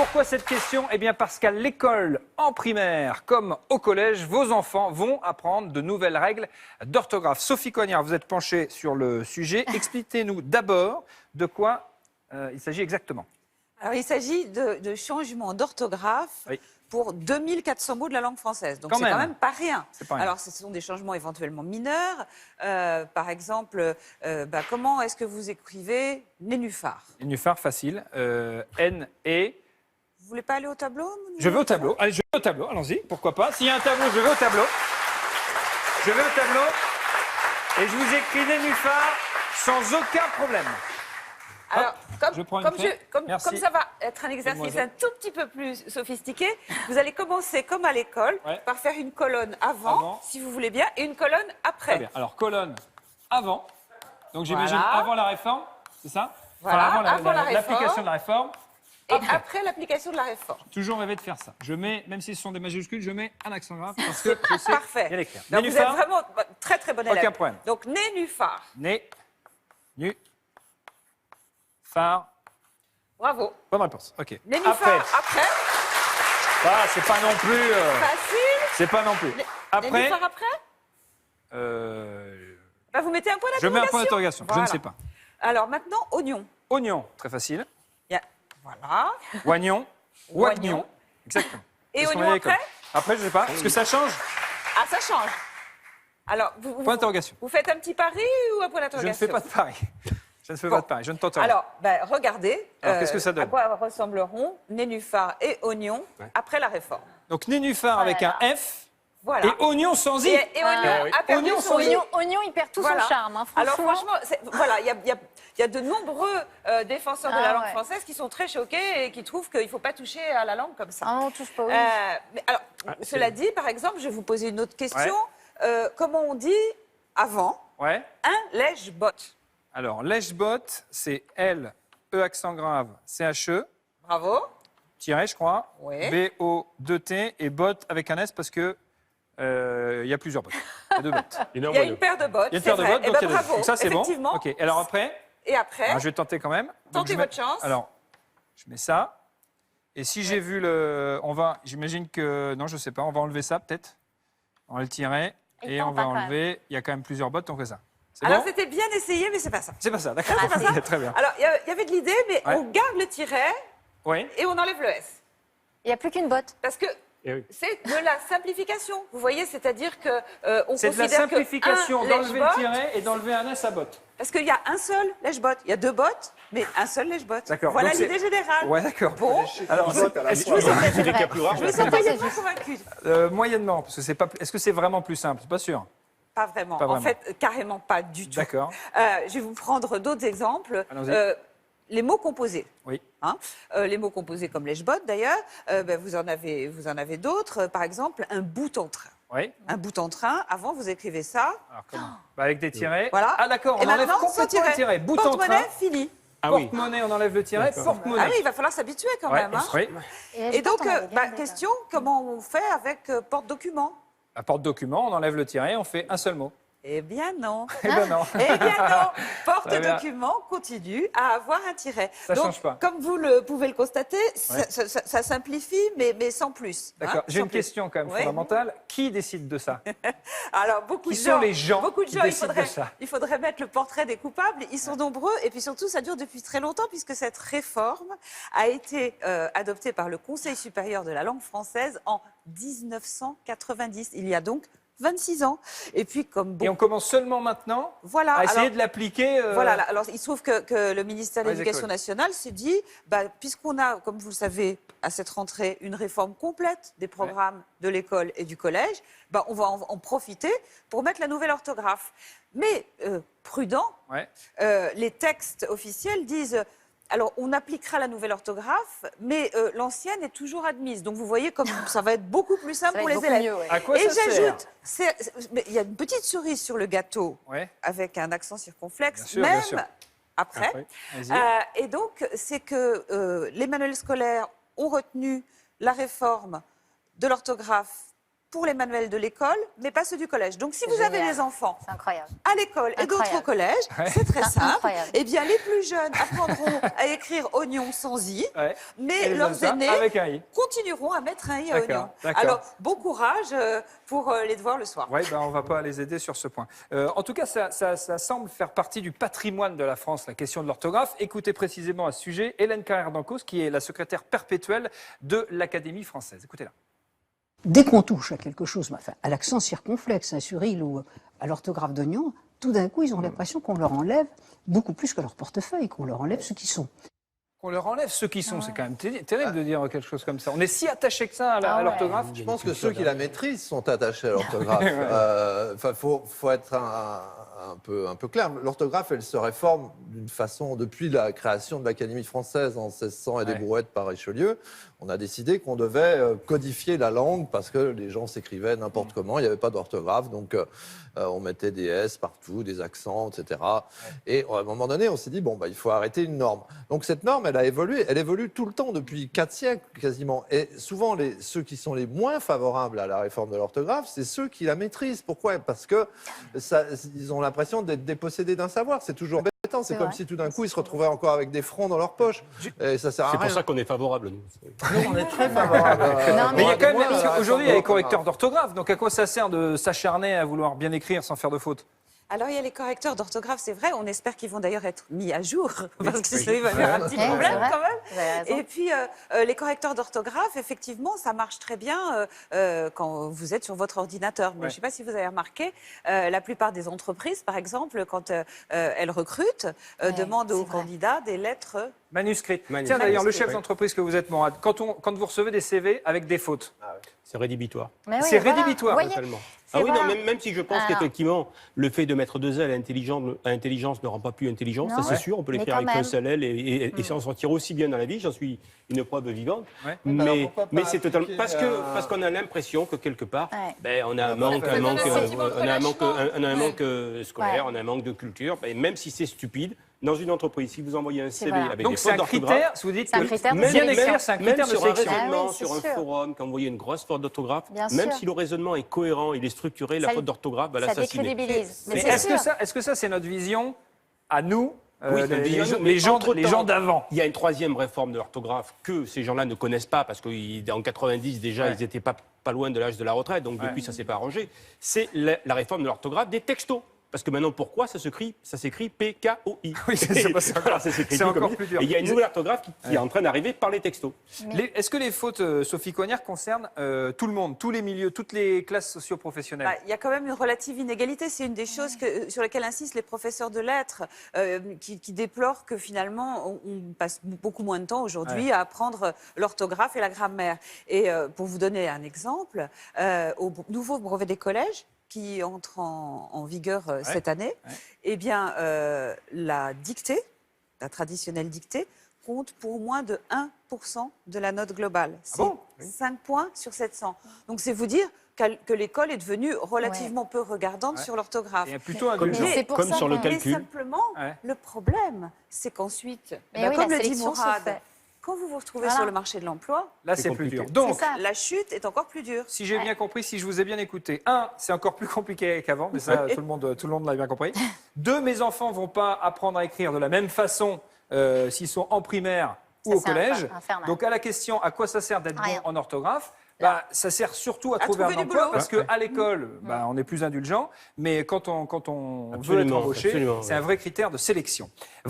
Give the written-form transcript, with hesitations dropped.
Pourquoi cette question? Eh bien parce qu'à l'école, en primaire comme au collège, vos enfants vont apprendre de nouvelles règles d'orthographe. Sophie Cognard, vous êtes penchée sur le sujet. Expliquez-nous d'abord de quoi il s'agit exactement. Alors, il s'agit de changements d'orthographe Oui. pour 2400 mots de la langue française. Donc, Quand c'est même. quand même pas rien. C'est pas rien. Alors, ce sont des changements éventuellement mineurs. Par exemple, comment est-ce que vous écrivez nénuphar? Nénuphar, facile. N-E. Vous voulez pas aller au tableau? Je vais au tableau. Allez, je vais au tableau. Allons-y. Pourquoi pas? S'il y a un tableau, je vais au tableau. Je vais au tableau. Et je vous écris nénuphar sans aucun problème. Alors, je prends une comme feuille. Merci. comme ça va être un exercice Mademoiselle. un tout petit peu plus sophistiqué, vous allez commencer comme à l'école Ouais. par faire une colonne avant, si vous voulez bien, et une colonne après. Très bien. Alors, colonne avant. Donc, j'imagine Voilà. avant la réforme, c'est ça? Voilà, Enfin, avant la l'application réforme. de la réforme. Et après l'application de la réforme. Toujours rêvé de faire ça. Je mets, même si ce sont des majuscules, je mets un accent grave parce que je sais Parfait. bien l'écrire. Donc, vous êtes Nénuphar, vraiment très très bon élève. aucun problème. Donc nénuphar. Phare. Bravo. Bonne réponse. Ok. Nénuphar après. Ah, c'est pas non plus. Facile. C'est pas non plus. Après. Nénuphar après. Vous mettez un point Je d'interrogation. mets un point d'interrogation. Je Voilà. ne sais pas. Alors maintenant, oignon. Oignon, très facile. Voilà. Oignon. Oignon. Oignon. Exactement. Et C'est ce qu'on oignon a dit à l'école. après. Après, je sais pas. Est-ce que ça change? Ah, ça change. Alors, Point d'interrogation. vous faites un petit pari ou un point Je ne d'interrogation? fais pas de pari. Je ne fais Bon. pas de pari. Je ne tente rien. Alors, regardez. Alors, qu'est-ce que ça donne? À quoi ressembleront nénuphar et oignon après la réforme? Donc, nénuphar avec un F Voilà. et oignon sans I. Et oignon a perdu Oignon son sans i. Oignon, il perd tout Voilà. son charme. Hein, Alors franchement. franchement, voilà, il y a de nombreux défenseurs de la langue française qui sont très choqués et qui trouvent qu'il ne faut pas toucher à la langue comme ça. Ah, on touche pas. Oui. Mais alors, cela dit, par exemple, je vais vous poser une autre question. Comment on dit avant Ouais. un lèche-bot? Alors, lèche-botte, c'est L, E accent grave, C-H-E, Bravo. tiré, je crois. Oui. B-O-2-T et botte avec un S parce que il y a plusieurs bottes. Il y a deux bottes. Il y a une paire de bottes. Il y a une c'est paire de vrai. bottes, Eh donc ben, il y a deux. bravo. Donc ça, c'est bon. Effectivement. Ok. Alors après, Et après, alors, je vais tenter quand même. Donc, Tentez je mets- votre chance. Alors, je mets ça. Et si j'ai vu le, j'imagine que, non, je sais pas, on va enlever ça peut-être. On va le tirer Il et tente on va pas, quand même. enlever. Il y a quand même plusieurs bottes, on fait ça. C'est alors bon? c'était bien essayé, mais c'est pas ça. C'est pas ça, d'accord. C'est pas ça. Très bien. Alors il y avait de l'idée, mais Ouais. on garde le tiret Oui. et on enlève le S. Il n'y a plus qu'une botte. Parce que c'est de la simplification. Vous voyez, c'est-à-dire que on C'est de la considère simplification que un d'enlever le lèche-bot, tiret et d'enlever un S à botte. parce qu'il y a un seul lèche-bot. Il y a deux bottes, mais un seul lèche-bot. D'accord. Voilà Donc, c'est- l'idée générale. Ouais, d'accord. Bon, Alors, est-ce que- C'est vrai. je ne suis Ça, pas c'est juste. convaincue. moyennement, parce que c'est pas. Est-ce que c'est vraiment plus simple? C'est pas sûr. Pas vraiment. Pas En vraiment. fait, carrément pas du tout. D'accord. Je vais vous prendre d'autres exemples. Allons-y. Les mots composés. Oui. Hein, les mots composés comme lèche-bot d'ailleurs, vous en avez d'autres. Par exemple, un bout en train. Oui. Un bout en train, avant vous écrivez ça. Alors comment? Bah, avec des tirets. Voilà. Ah d'accord. On Et enlève maintenant, complètement ce le tiret. Bout en Porte-monnaie, train. fini. Porte-monnaie, on enlève le tiret. Porte-monnaie. Ah oui, il va falloir s'habituer quand Ouais, même. Hein. oui. Et donc, question, comment on fait avec porte-document? À porte-document, on enlève le tiret, on fait un seul mot. Eh bien non. Eh ben non. Eh bien non. Très bien. Porte-document continue à avoir un tiret. Ça Donc, change pas. comme vous pouvez le constater, ça simplifie, mais sans plus. D'accord. hein, J'ai sans une plus. question quand même Oui. fondamentale. Qui décide de ça? Alors, beaucoup Qui de sont gens, les gens beaucoup de qui gens, décident de ça? il faudrait mettre le portrait des coupables. Ils sont nombreux et puis surtout, ça dure depuis très longtemps puisque cette réforme a été adoptée par le Conseil supérieur de la langue française en 1990. Il y a donc 26 ans. Et puis, comme Et on beaucoup, commence seulement maintenant voilà. à essayer alors- de l'appliquer. Voilà, alors il se trouve que le ministère de Dans les l'Éducation écoles. nationale s'est dit, puisqu'on a, comme vous le savez, à cette rentrée, une réforme complète des programmes de l'école et du collège, on va en profiter pour mettre la nouvelle orthographe. Mais prudent, Ouais. les textes officiels disent... Alors, on appliquera la nouvelle orthographe, mais l'ancienne est toujours admise. Donc, vous voyez comme ça va être beaucoup plus simple Ça va pour être les beaucoup élèves. mieux, ouais. À quoi Et ça sert? j'ajoute, mais il y a une petite cerise sur le gâteau Ouais. avec un accent circonflexe, Bien sûr, bien même sûr. après. Après, vas-y. Et donc, c'est que les manuels scolaires ont retenu la réforme de l'orthographe pour les manuels de l'école, mais pas ceux du collège. Donc, si vous avez Génial. des enfants C'est incroyable. à l'école et d'autres au Incroyable. collège, c'est très simple. Incroyable. Eh bien, les plus jeunes apprendront à écrire oignon sans i, Ouais. mais Et leurs ça, aînés avec un i. continueront à mettre un i à D'accord, oignon. d'accord. Alors, bon courage pour les devoirs le soir. Oui, ben, on ne va pas les aider sur ce point. En tout cas, ça semble faire partie du patrimoine de la France, la question de l'orthographe. Écoutez précisément à ce sujet Hélène Carrère-Dancos, qui est la secrétaire perpétuelle de l'Académie française. Écoutez-la. Dès qu'on touche à quelque chose, enfin, à l'accent circonflexe, à Suril ou à l'orthographe d'oignon, tout d'un coup, ils ont l'impression qu'on leur enlève beaucoup plus que leur portefeuille, qu'on leur enlève ce qu'ils sont. Qu'on leur enlève ceux qui sont, c'est quand même terrible de dire quelque chose comme ça. On est si attaché que ça à l'orthographe. Je pense que ceux qui la maîtrisent sont attachés à l'orthographe. Enfin, faut être un peu clair. L'orthographe, elle se réforme d'une façon depuis la création de l'Académie française en 1600 et des brouettes par Richelieu. On a décidé qu'on devait codifier la langue parce que les gens s'écrivaient n'importe comment. Il n'y avait pas d'orthographe, donc on mettait des S partout, des accents, etc. Et à un moment donné, on s'est dit bon, il faut arrêter une norme. Donc cette norme, elle a évolué. Elle évolue tout le temps depuis 4 siècles quasiment. Et souvent, ceux qui sont les moins favorables à la réforme de l'orthographe, c'est ceux qui la maîtrisent. Pourquoi ? Parce que ils ont l'impression d'être dépossédés d'un savoir. C'est toujours embêtant. C'est comme vrai. si tout d'un coup, ils se retrouvaient encore avec des francs dans leur poche. Et ça sert à C'est rien. pour ça qu'on est favorable, nous. Nous, on est très favorables. Non, Mais il y a quand même, Moi, parce la qu'aujourd'hui, il y a les réforme correcteurs d'orthographe. Donc à quoi ça sert de s'acharner à vouloir bien écrire sans faire de fautes? Alors, il y a les correcteurs d'orthographe, c'est vrai. On espère qu'ils vont d'ailleurs être mis à jour, parce que sinon, il va y avoir un petit Oui, problème c'est vrai. quand même. Vous avez raison. Et puis, les correcteurs d'orthographe, effectivement, ça marche très bien quand vous êtes sur votre ordinateur. Mais Ouais. je ne sais pas si vous avez remarqué, la plupart des entreprises, par exemple, quand elles recrutent, demandent aux c'est vrai. candidats des lettres. Manuscrites. Manuscrites. Tiens, d'ailleurs, le chef Oui. d'entreprise que vous êtes, Morad, quand vous recevez des CV avec des fautes, C'est rédhibitoire. Mais oui, C'est voilà. rédhibitoire, Vous voyez, Totalement. c'est Ah oui, voilà. non, même si je pense Alors. qu'effectivement, le fait de mettre 2 L à intelligence ne rend pas plus intelligent, Non. ça c'est sûr, on peut Mais l'écrire quand avec un même. seul L et s'en sortir aussi bien dans la vie, j'en suis une preuve vivante. Ouais. Mais alors Mais, pourquoi pas mais c'est totalement. appliquer, Parce qu'on a l'impression que quelque part, Ouais. on a un manque, fait, un manque, c'est un sentiment de on a un manque, relâchement. on a un manque scolaire, Ouais. on a un manque de culture, même si c'est stupide. Dans une entreprise, si vous envoyez un CV vrai. avec donc des c'est fautes un d'orthographe, critère, si vous dites C'est un que critère de bien sélection. écrire, c'est un critère de sur un sélection. raisonnement, Ah oui, c'est sur un sûr. forum, quand vous voyez une grosse faute d'orthographe, Bien même sûr. si le raisonnement est cohérent, il est structuré, la Ça- faute d'orthographe va Ça l'assassiner. décrédibilise. Mais c'est est-ce que sûr. ça, c'est notre vision à nous, Oui, c'est notre vision à nous, mais les gens entre-temps, d'avant? Il y a une 3e réforme de l'orthographe que ces gens-là ne connaissent pas parce qu'en 90 déjà, Ouais. ils n'étaient pas loin de l'âge de la retraite, donc depuis ça s'est pas arrangé. C'est la réforme de l'orthographe des textos. Parce que maintenant, pourquoi ça s'écrit P-K-O-I. Oui, c'est pas ça. Voilà, ça s'écrit C'est plus encore comme- plus dur. Et il y a une nouvelle orthographe qui est en train d'arriver par les textos. Est-ce que les fautes, Sophie Cognard, concernent tout le monde, tous les milieux, toutes les classes socio-professionnelles? Il y a quand même une relative inégalité. C'est une des choses sur lesquelles insistent les professeurs de lettres, qui déplorent que finalement, on passe beaucoup moins de temps aujourd'hui à apprendre l'orthographe et la grammaire. Et pour vous donner un exemple, au nouveau brevet des collèges, qui entre en vigueur cette année, eh bien, la dictée, la traditionnelle dictée, compte pour moins de 1% de la note globale. C'est bon 5 points sur 700. Donc, c'est vous dire que l'école est devenue relativement peu regardante sur l'orthographe. Et plutôt Comme indulgent. c'est pour comme ça sur le qu'on- Mais calcul. simplement, Ouais. le problème, c'est qu'ensuite, Mais oui, comme la le dit sélection se Mourad, fait. quand vous vous retrouvez Voilà. sur le marché de l'emploi, Là, C'est c'est plus compliqué. dur. Donc, C'est ça. la chute est encore plus dure. si j'ai bien compris, si je vous ai bien écouté, 1, c'est encore plus compliqué qu'avant, mais ça, tout le monde l'a bien compris. 2, mes enfants ne vont pas apprendre à écrire de la même façon s'ils sont en primaire ou Ça, au c'est collège. infernal. Donc, à la question, à quoi ça sert d'être Rien. bon en orthographe, ça sert surtout à À trouver un trouver du emploi boulot. parce qu'à l'école, on est plus indulgent, mais quand on veut être Absolument, embauché, absolument, c'est un vrai critère de sélection.